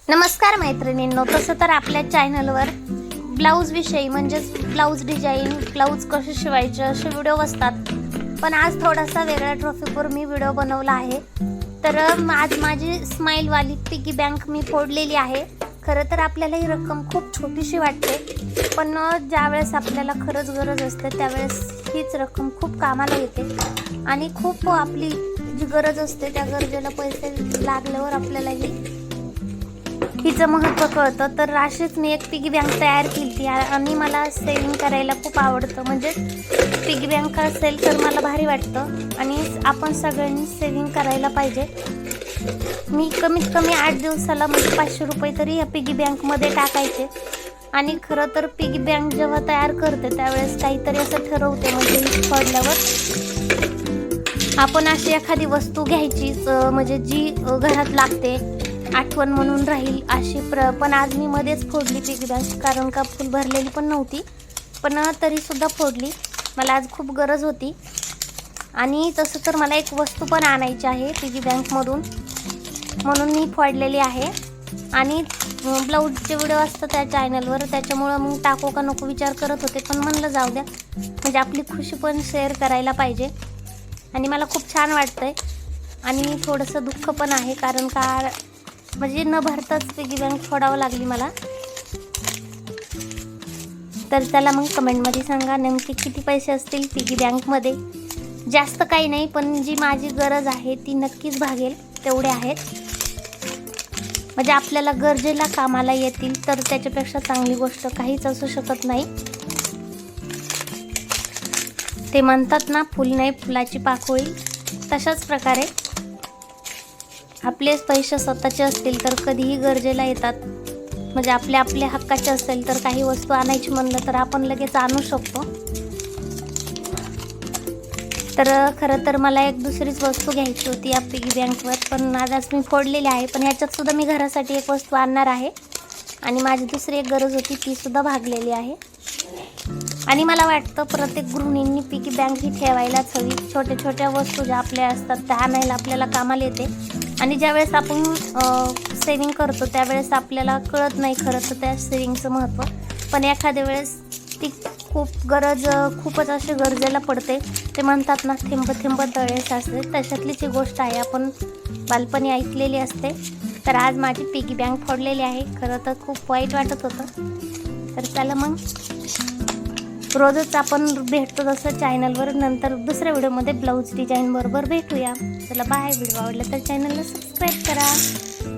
नमस्कार मैत्रिणींनो, तसं तर आपल्या चॅनलवर ब्लाऊज विषयी म्हणजेच ब्लाऊज डिझाईन, ब्लाऊज कसे शिवायचे असे व्हिडिओ असतात. पण आज थोडासा वेगळ्या टॉपिकवर मी व्हिडिओ बनवला आहे. तर आज माझी स्माईलवाली पिगी बँक मी फोडलेली आहे. खरं तर आपल्याला ही रक्कम खूप छोटीशी वाटते, पण ज्यावेळेस आपल्याला खरंच गरज असते त्यावेळेस हीच रक्कम खूप कामाला येते आणि खूप आपली जी गरज असते त्या गरजेला पैसे लागल्यावर आपल्याला हिचं महत्त्व कळतं. तर अशीच मी एक पिगी बँक तयार केली आणि मला सेविंग करायला खूप आवडतं. म्हणजे पिगी बँक असेल तर मला भारी वाटतं आणि आपण सगळ्यांनी सेविंग करायला पाहिजे. मी कमीत कमी 8 दिवसाला म्हणजे 500 रुपये तरी या पिगी बँकमध्ये टाकायचे. आणि खरं तर पिगी बँक जेव्हा तयार करते त्यावेळेस काहीतरी असं ठरवते, म्हणजे फोडल्यावर आपण अशी एखादी वस्तू घ्यायची म्हणजे जी घरात लागते, आठवण म्हणून राहील अशी. पण आज मी मध्येच फोडली पिगी बँक, कारण का फुल भरलेली पण नव्हती, पण तरीसुद्धा फोडली. मला आज खूप गरज होती. आणि तसं तर मला एक वस्तू पण आणायची आहे पिगी बँकमधून, म्हणून मी फोडलेली आहे. आणि ब्लाऊजचे व्हिडिओ असतात त्या चॅनलवर, त्याच्यामुळं मग टाको का नको विचार करत होते, पण म्हणलं जाऊ द्या, म्हणजे आपली खुशी पण शेअर करायला पाहिजे. आणि मला खूप छान वाटतंय आणि थोडंसं दुःख पण आहे, कारण का म्हणजे न भरताच पिगी बँक फोडावं लागली मला. तर त्याला मग कमेंटमध्ये सांगा नेमके किती पैसे असतील पिगी बँकमध्ये. जास्त काही नाही, पण जी माझी गरज आहे ती नक्कीच भागेल तेवढे आहेत. म्हणजे आपल्याला गरजेला कामाला येतील तर त्याच्यापेक्षा चांगली गोष्ट काहीच असू शकत नाही. ते म्हणतात ना, फुल नाही फुलाची पाकळी, तशाच प्रकारे आपलेच पैसे स्वतःचे असतील तर कधीही गरजेला येतात. म्हणजे आपले हक्काचे असेल तर काही वस्तू आणायची म्हणलं तर आपण लगेच आणू शकतो. तर खरं तर मला एक दुसरीच वस्तू घ्यायची होती या पिगी बँकवर, पण आज मी फोडलेली आहे. पण ह्याच्यात सुद्धा मी घरासाठी एक वस्तू आणणार आहे आणि माझी दुसरी एक गरज होती ती सुद्धा भागलेली आहे. आणि मला वाटतं प्रत्येक गृहिणींनी पिगी बँक ही ठेवायलाच हवी. छोट्या छोट्या वस्तू ज्या आपल्या असतात त्या आणायला आपल्याला कामाला येते. आणि ज्यावेळेस आपण सेविंग करतो त्यावेळेस आपल्याला कळत नाही खरं तर त्या सेविंगचं महत्त्व, पण एखाद्या वेळेस ती खूपच अशी गरजेला पडते. ते म्हणतात ना, थेंब थेंब तळे साचते, तशातलीच ही गोष्ट आहे. आपण बालपणी ऐकलेली असते. तर आज माझी पिगी बँक फोडलेली आहे. खरं तर खूप वाईट वाटत होतं. तर चला मग, रोजच आपण भेटतो तसं चॅनलवर, नंतर दुसऱ्या व्हिडिओमध्ये ब्लाऊज डिझाईन बरोबर भेटूया. चला बाय. व्हिडिओ आवडला तर चॅनलला सबस्क्राईब करा.